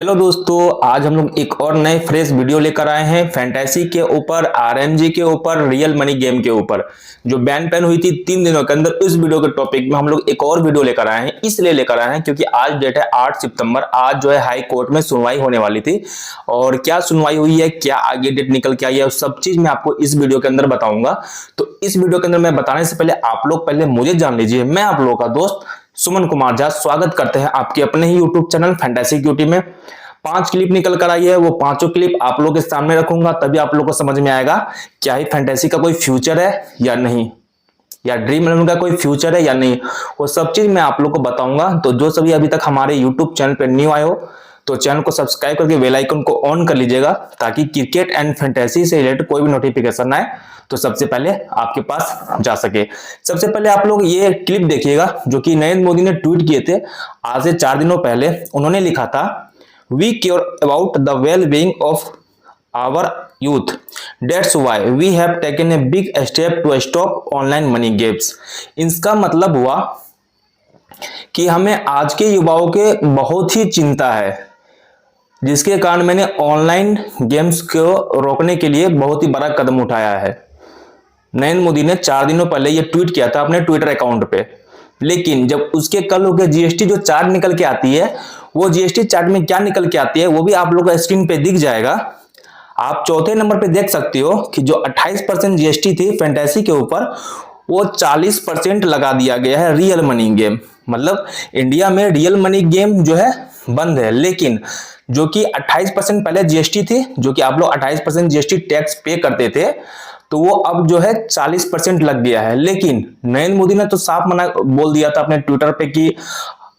Hello दोस्तों, आज हम लोग एक और नए फ्रेश वीडियो लेकर आए हैं फैंटेसी के ऊपर, आरएमजी के ऊपर, रियल मनी गेम के ऊपर जो बैन हुई थी 3 दिनों के अंदर। इस वीडियो के टॉपिक में हम लोग एक और वीडियो लेकर आए हैं। इसलिए लेकर आए हैं क्योंकि आज डेट है 8 सितंबर। आज जो है हाई कोर्ट में सुनवाई होने वाली थी और क्या सुनवाई हुई है, क्या आगे डेट निकल के आई है, सब चीज मैं आपको इस वीडियो के अंदर बताऊंगा। तो इस वीडियो के अंदर मैं बताने से पहले आप लोग पहले मुझे जान लीजिए। मैं आप लोगों का दोस्त सुमन कुमार झा स्वागत करते हैं आपके अपने ही यूट्यूब चैनल फैंटेसी क्यूटी में। 5 क्लिप निकल कर आई है, वो पांचों क्लिप आप लोगों के सामने रखूंगा, तभी आप लोगों को समझ में आएगा क्या ही फैंटेसी का कोई फ्यूचर है या नहीं, या ड्रीम इलेवन का कोई फ्यूचर है या नहीं। वो सब चीज मैं आप लोग को बताऊंगा। तो जो सभी अभी तक हमारे यूट्यूब चैनल पर न्यू आए हो तो चैनल को सब्सक्राइब करके बेल आइकन को ऑन कर लीजिएगा, ताकि क्रिकेट एंड फैंटेसी से रिलेटेड कोई भी नोटिफिकेशन आए तो सबसे पहले आपके पास जा सके। सबसे पहले आप लोग ये क्लिप देखिएगा जो कि नरेंद्र मोदी ने ट्वीट किए थे आज से 4 दिनों पहले। उन्होंने लिखा था, We care about the well-being of our youth. That's why we have taken a big step to stop online money games. इसका मतलब हुआ कि हमें आज के युवाओं के बहुत ही चिंता है, जिसके कारण मैंने ऑनलाइन गेम्स को रोकने के लिए बहुत ही बड़ा कदम उठाया है। नरेंद्र मोदी ने 4 दिनों पहले ये ट्वीट किया था अपने ट्विटर अकाउंट पे, लेकिन जब उसके कल होकर जीएसटी जो चार्ट निकल के आती है, वो जीएसटी चार्ट में क्या निकल के आती है वो भी आप लोगों को स्क्रीन पे दिख जाएगा। आप चौथे नंबर पे देख सकते हो कि जो 28% जीएसटी थी फैंटेसी के ऊपर, वो 40% लगा दिया गया है रियल मनी गेम। मतलब इंडिया में रियल मनी गेम जो है बंद है, लेकिन जो कि 28% पहले जीएसटी थी, जो कि आप लोग 28% जीएसटी टैक्स पे करते थे, तो वो अब जो है 40% लग गया है। लेकिन नरेंद्र मोदी ने तो साफ मना बोल दिया था अपने ट्विटर पे कि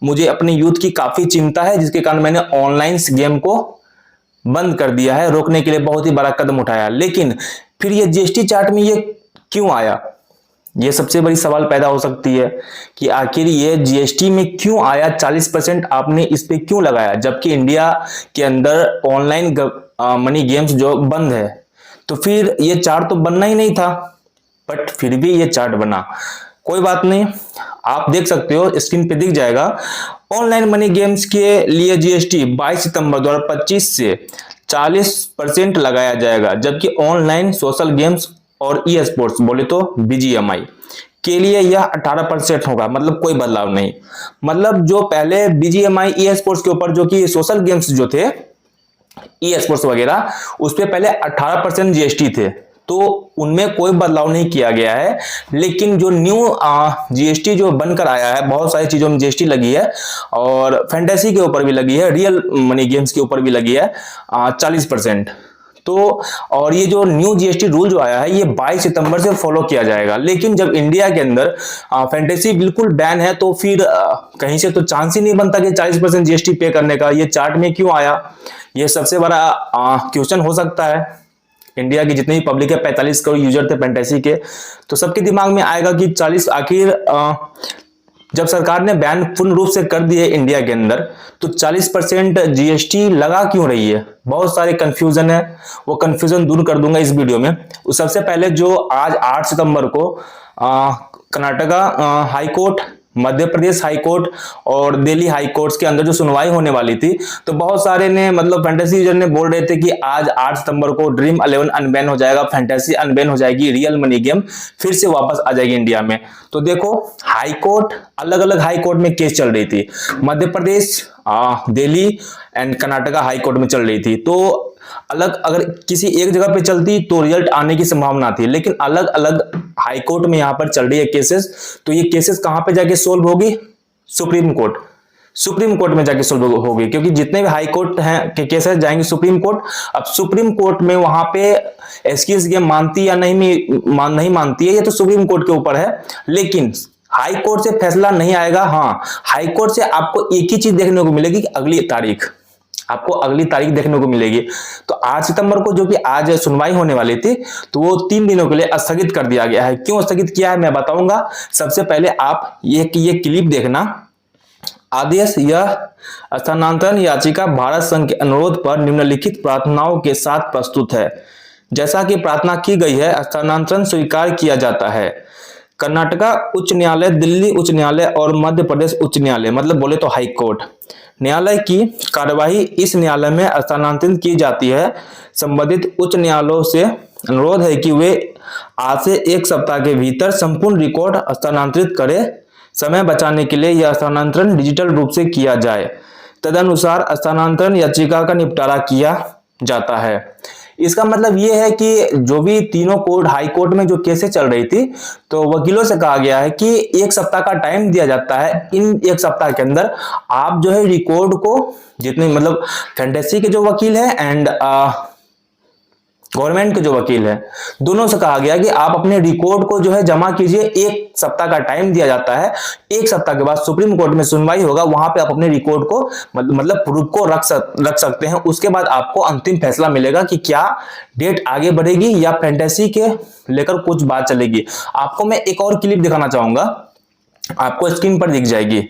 मुझे अपने यूथ की काफी चिंता है, जिसके कारण मैंने ऑनलाइन गेम को बंद कर दिया है, रोकने के लिए बहुत ही बड़ा कदम उठाया। लेकिन फिर ये जीएसटी चार्ट में ये क्यों आया, ये सबसे बड़ी सवाल पैदा हो सकती है कि आखिर ये जीएसटी में क्यों आया, 40% आपने इस पे क्यों लगाया, जबकि इंडिया के अंदर ऑनलाइन मनी गेम्स जो बंद है। तो फिर ये चार्ट तो बनना ही नहीं था, बट फिर भी ये चार्ट बना। कोई बात नहीं, आप देख सकते हो स्क्रीन पे दिख जाएगा। ऑनलाइन मनी गेम्स के लिए जीएसटी 22 सितंबर 2025 से 40% लगाया जाएगा, जबकि ऑनलाइन सोशल गेम्स और ई स्पोर्ट्स बोले तो बीजीएमआई के लिए यह 18% होगा। मतलब कोई बदलाव नहीं। मतलब जो पहले बीजीएमआई ई स्पोर्ट्स के ऊपर जो कि सोशल गेम्स जो थे, ई स्पोर्ट्स वगैरह, उस पे पहले 18% जीएसटी थे, तो उनमें कोई बदलाव नहीं किया गया है। लेकिन जो न्यू जीएसटी जो बनकर आया है, बहुत सारी चीजों में जीएसटी लगी है और फैंटेसी के ऊपर भी लगी है, रियल मनी गेम्स के ऊपर भी लगी है 40%। तो और ये जो न्यू जीएसटी रूल जो आया है ये 22 सितंबर से फॉलो किया जाएगा। लेकिन जब इंडिया के अंदर फैंटेसी बिल्कुल बैन है, तो फिर कहीं से तो चांस ही नहीं बनता कि 40% जीएसटी पे करने का। ये चार्ट में क्यों आया, ये सबसे बड़ा क्वेश्चन हो सकता है। इंडिया की जितनी भी पब्लिक है, 45 करोड़ यूजर थे फैंटेसी के, तो सबके दिमाग में आएगा कि 40 आखिर जब सरकार ने बैन पूर्ण रूप से कर दी है इंडिया के अंदर, तो 40% जीएसटी लगा क्यों रही है। बहुत सारे कंफ्यूजन है, वो कंफ्यूजन दूर कर दूंगा इस वीडियो में। सबसे पहले जो आज 8 सितंबर को Karnataka high court, Madhya Pradesh high court और दिल्ली हाई कोर्ट के अंदर जो सुनवाई होने वाली थी, तो बहुत सारे ने मतलब फैंटेसी यूजर ने बोल रहे थे कि आज 8 सितंबर को ड्रीम 11 अनबैन हो जाएगा, फैंटेसी अनबैन हो जाएगी, रियल मनी गेम फिर से वापस आ जाएगी इंडिया में। तो देखो, हाई कोर्ट, अलग अलग हाई कोर्ट में केस चल रही थी। Madhya Pradesh, Delhi and Karnataka high court में चल रही थी। तो अलग अगर किसी एक जगह पे चलती तो रिजल्ट आने की संभावना थी, लेकिन अलग अलग हाई कोर्ट में यहां पर चल रही है केसेस। तो ये केसेस कहां पे जाके सोल्व होगी, सुप्रीम कोर्ट। सुप्रीम कोर्ट में जाके सोल्व होगी, क्योंकि जितने भी हाई कोर्ट हैं के केसेस जाएंगे सुप्रीम कोर्ट। अब सुप्रीम कोर्ट में वहां पे एसकेएस गेम मानती या नहीं मानती है, ये तो सुप्रीम कोर्ट के ऊपर है। लेकिन हाई कोर्ट से फैसला नहीं आएगा। हाँ, हाई कोर्ट से आपको एक ही चीज देखने को मिलेगी कि अगली तारीख, आपको अगली तारीख देखने को मिलेगी। तो 8 सितंबर को जो कि आज सुनवाई होने वाली थी, तो वो 3 दिनों के लिए स्थगित कर दिया गया है। क्यों स्थगित किया है मैं बताऊंगा। सबसे पहले आप ये क्लिप देखना। आदेश, यह स्थानांतरण याचिका भारत संघ के अनुरोध पर निम्नलिखित प्रार्थनाओं के साथ प्रस्तुत है। जैसा कि प्रार्थना की गई है, स्थानांतरण स्वीकार किया जाता है। कर्नाटका उच्च न्यायालय, दिल्ली उच्च न्यायालय और मध्य प्रदेश उच्च न्यायालय, मतलब बोले तो हाई कोर्ट, न्यायालय की कार्यवाही इस न्यायालय में स्थानांतरित की जाती है। संबंधित उच्च न्यायालयों से अनुरोध है कि वे आज से 1 सप्ताह के भीतर संपूर्ण रिकॉर्ड स्थानांतरित करें। समय बचाने के लिए यह स्थानांतरण डिजिटल रूप से किया जाए। तदनुसार स्थानांतरण याचिका का निपटारा किया जाता है। इसका मतलब ये है कि जो भी तीनों कोर्ट, हाई कोर्ट में जो केसेस चल रही थी, तो वकीलों से कहा गया है कि 1 सप्ताह का टाइम दिया जाता है। इन 1 सप्ताह के अंदर आप जो है रिकॉर्ड को, जितने मतलब फैंटेसी के जो वकील है एंड गवर्नमेंट के जो वकील है, दोनों से कहा गया कि आप अपने रिकॉर्ड को जो है जमा कीजिए। 1 सप्ताह का टाइम दिया जाता है। 1 सप्ताह के बाद सुप्रीम कोर्ट में सुनवाई होगा, वहां पे आप अपने रिकॉर्ड को मतलब प्रूफ को रख सकते हैं। उसके बाद आपको अंतिम फैसला मिलेगा कि क्या डेट आगे बढ़ेगी या फैंटेसी के लेकर कुछ बात चलेगी। आपको मैं एक और क्लिप दिखाना चाहूंगा, आपको स्क्रीन पर दिख जाएगी।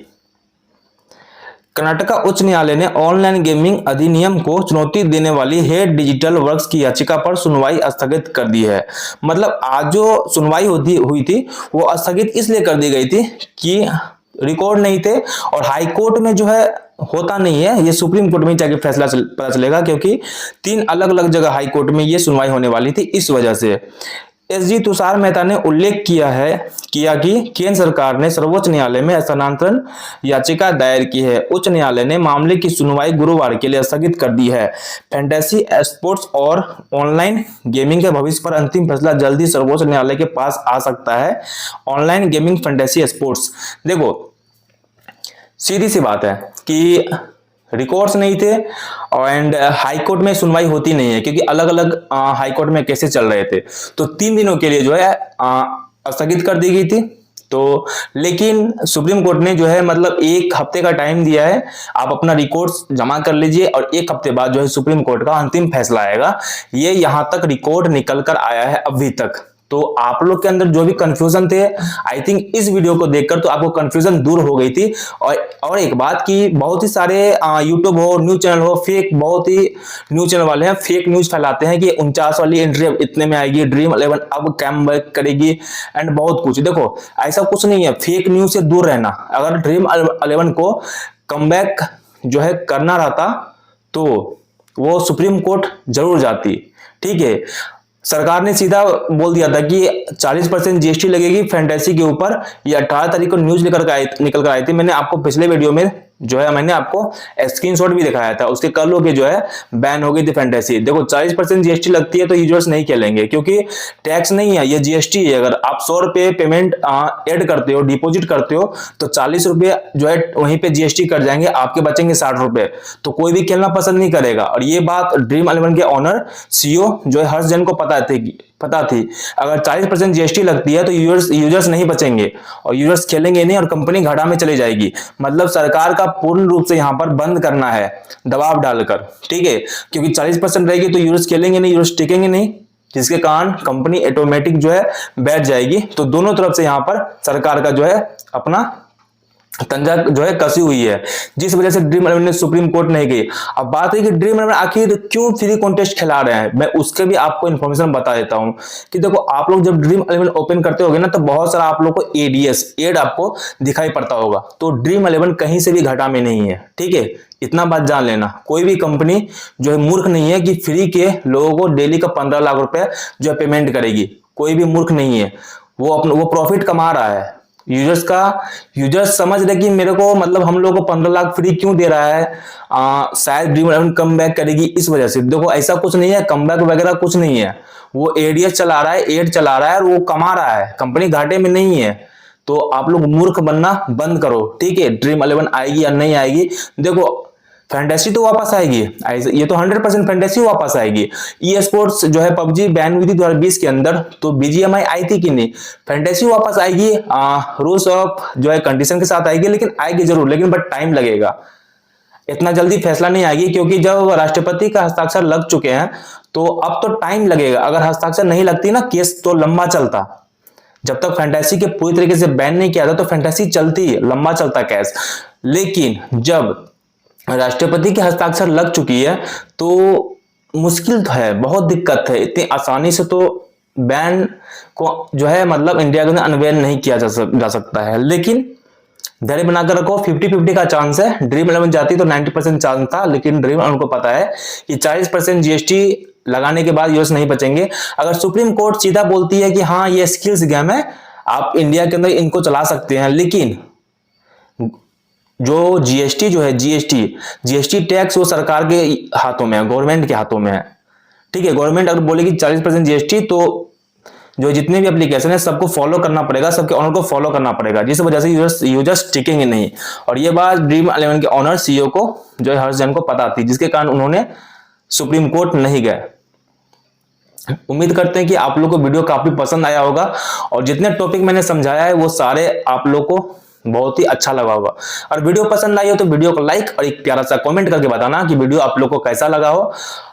कर्नाटक उच्च न्यायालय ने ऑनलाइन गेमिंग अधिनियम को चुनौती देने वाली हेड डिजिटल वर्क्स की याचिका पर सुनवाई स्थगित कर दी है। मतलब आज जो सुनवाई हुई थी वो स्थगित इसलिए कर दी गई थी कि रिकॉर्ड नहीं थे, और हाई कोर्ट में जो है होता नहीं है, ये सुप्रीम कोर्ट में जाके फैसला पता चलेगा, क्योंकि 3 अलग अलग जगह हाई कोर्ट में ये सुनवाई होने वाली थी। इस वजह से एसजी तुषार मेहता ने उल्लेख किया कि केंद्र सरकार ने सर्वोच्च न्यायालय में स्थानांतरण याचिका दायर की है। उच्च न्यायालय ने मामले की सुनवाई गुरुवार के लिए स्थगित कर दी है। फैंटेसी स्पोर्ट्स और ऑनलाइन गेमिंग के भविष्य पर अंतिम फैसला जल्दी सर्वोच्च न्यायालय के पास आ सकता है। ऑनलाइन गेमिंग, फैंटेसी स्पोर्ट्स, देखो सीधी सी बात है कि रिकॉर्ड्स नहीं थे एंड हाई कोर्ट में सुनवाई होती नहीं है, क्योंकि अलग अलग हाई कोर्ट में केसेस चल रहे थे, तो 3 दिनों के लिए जो है स्थगित कर दी गई थी। तो लेकिन सुप्रीम कोर्ट ने जो है मतलब 1 हफ्ते का टाइम दिया है, आप अपना रिकॉर्ड्स जमा कर लीजिए और 1 हफ्ते बाद जो है सुप्रीम कोर्ट का अंतिम फैसला आएगा। ये यहां तक रिकॉर्ड निकल कर आया है अभी तक। तो आप लोग के अंदर जो भी कंफ्यूजन थे, आई थिंक इस वीडियो को देखकर तो आपको कंफ्यूजन दूर हो गई थी। और एक बात की, बहुत ही सारे यूट्यूब हो, न्यूज चैनल हो, फेक, बहुत ही न्यूज चैनल वाले हैं, फेक न्यूज फैलाते हैं कि 49 वाली एंट्री इतने में आएगी, ड्रीम 11 अब कम बैक करेगी एंड बहुत कुछ। देखो ऐसा कुछ नहीं है, फेक न्यूज से दूर रहना। अगर ड्रीम 11 को कम बैक जो है करना रहता तो वो सुप्रीम कोर्ट जरूर जाती, ठीक है। सरकार ने सीधा बोल दिया था कि 40% जीएसटी लगेगी फैंटेसी के ऊपर। ये 18 तारीख को न्यूज निकल कर आई थी। मैंने आपको पिछले वीडियो में जो है मैंने आपको स्क्रीनशॉट भी दिखाया था, उसके कल होके जो है बैन हो गई थी फैंटेसी। देखो 40% जीएसटी लगती है तो यूजर्स नहीं खेलेंगे, क्योंकि टैक्स नहीं है, ये जीएसटी है। अगर आप 100 रुपए पेमेंट ऐड करते हो, डिपॉजिट करते हो, तो 40 रुपए जो है वहीं पे जीएसटी कट जाएंगे, आपके बचेंगे 60 रुपए। तो कोई भी खेलना पसंद नहीं करेगा। और ये बात ड्रीम 11 के ऑनर सीईओ जो है हर्ष जैन को पता थी। अगर 40% जीएसटी लगती है तो यूजर्स नहीं बचेंगे और यूजर्स खेलेंगे नहीं और कंपनी घाटा में चली जाएगी। मतलब सरकार का पूर्ण रूप से यहां पर बंद करना है दबाव डालकर, ठीक है, क्योंकि 40% रहेगी तो यूजर्स खेलेंगे नहीं, यूजर्स टिकेंगे नहीं, जिसके कारण कंपनी ऑटोमेटिक जो है बैठ जाएगी। तो दोनों तरफ से यहां पर सरकार का जो है अपना तंजा जो है कसी हुई है, जिस वजह से ड्रीम 11 ने सुप्रीम कोर्ट नहीं गई। अब बात है कि ड्रीम 11 आखिर क्यों फ्री कॉन्टेस्ट खिला रहे हैं, मैं उसके भी आपको इन्फॉर्मेशन बता देता हूं कि देखो आप लोग जब ड्रीम 11 ओपन करते होगे ना, तो बहुत सारा आप लोग को एड आपको दिखाई पड़ता होगा। तो ड्रीम 11 कहीं से भी घाटा में नहीं है, ठीक है, इतना बात जान लेना। कोई भी कंपनी जो है मूर्ख नहीं है कि फ्री के लोगों को डेली का 15 लाख रुपए जो है पेमेंट करेगी। कोई भी मूर्ख नहीं है, वो प्रॉफिट कमा रहा है। यूजर्स समझ रहे कि मेरे को मतलब हम लोग को 15 लाख फ्री क्यों दे रहा है, शायद ड्रीम 11 कम बैक करेगी इस वजह से। देखो ऐसा कुछ नहीं है, कम बैक वगैरह कुछ नहीं है। वो एडीएस चला रहा है, एड चला रहा है और वो कमा रहा है, कंपनी घाटे में नहीं है। तो आप लोग मूर्ख बनना बंद करो, ठीक है। ड्रीम 11 आएगी या नहीं आएगी, देखो फैंटेसी तो वापस आएगी, ये तो 100% फैंटेसी वापस आएगी। ई स्पोर्ट्स जो है पबजी बैन हुई थी 2020 के अंदर, तो बीजीएमआई आई थी कि नहीं, फैंटेसी वापस आएगी, रूल्स ऑफ जो है कंडीशन के साथ आएगी, लेकिन आएगी जरूर, लेकिन बट टाइम लगेगा। इतना जल्दी फैसला नहीं आएगी, क्योंकि जब राष्ट्रपति का हस्ताक्षर लग चुके हैं तो अब तो टाइम लगेगा। अगर हस्ताक्षर नहीं लगती ना, केस तो लंबा चलता। जब तक फैंटेसी के पूरी तरीके से बैन नहीं किया था तो फैंटेसी चलती, लंबा चलता केस। लेकिन जब राष्ट्रपति के हस्ताक्षर लग चुकी है तो मुश्किल तो है, बहुत दिक्कत है। इतनी आसानी से तो बैन को जो है मतलब इंडिया के अंदर अनबैन नहीं किया जा सकता है। लेकिन धैर्य बनाकर रखो, 50-50 का चांस है। ड्रीम 11 जाती तो 90% चांस था, लेकिन ड्रीम 11 को पता है कि 40% जीएसटी लगाने के बाद यूएस नहीं बचेंगे। अगर सुप्रीम कोर्ट सीधा बोलती है कि हाँ ये स्किल्स गेम है, आप इंडिया के अंदर इनको चला सकते हैं, लेकिन जो जीएसटी जो है, जीएसटी टैक्स वो सरकार के हाथों में है, गवर्नमेंट के हाथों में है। ठीक है, गवर्नमेंट अगर बोलेगी 40% जीएसटी, तो जो जितने भी एप्लीकेशन है सबको फॉलो करना पड़ेगा, सबके ऑनर को फॉलो करना पड़ेगा, जिस वजह से यूजर्स टिकेंगे नहीं। और ये बात ड्रीम 11 के ऑनर सीईओ को, जो हर्ष जैन को पता थी, जिसके कारण उन्होंने सुप्रीम कोर्ट नहीं गए। उम्मीद करते हैं कि आप लोगों को वीडियो काफी पसंद आया होगा और जितने टॉपिक मैंने समझाया है वो सारे आप लोग को बहुत ही अच्छा लगा होगा। और वीडियो पसंद आई हो तो वीडियो को लाइक और एक प्यारा सा कमेंट करके बताना कि वीडियो आप लोग को कैसा लगा हो।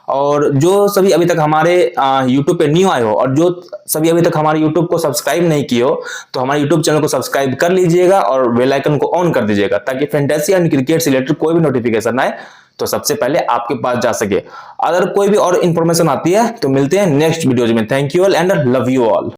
और जो सभी अभी तक हमारे YouTube पे न्यू आए हो और जो सभी अभी तक हमारे YouTube को सब्सक्राइब नहीं किए हो, तो हमारे YouTube चैनल को सब्सक्राइब कर लीजिएगा और बेल आइकन को ऑन कर दीजिएगा, ताकि फैंटेसी एंड क्रिकेट से रिलेटेड कोई भी नोटिफिकेशन आए तो सबसे पहले आपके पास जा सके। अगर कोई भी और इंफॉर्मेशन आती है तो मिलते हैं नेक्स्ट वीडियोज में। Thank you all and love you all.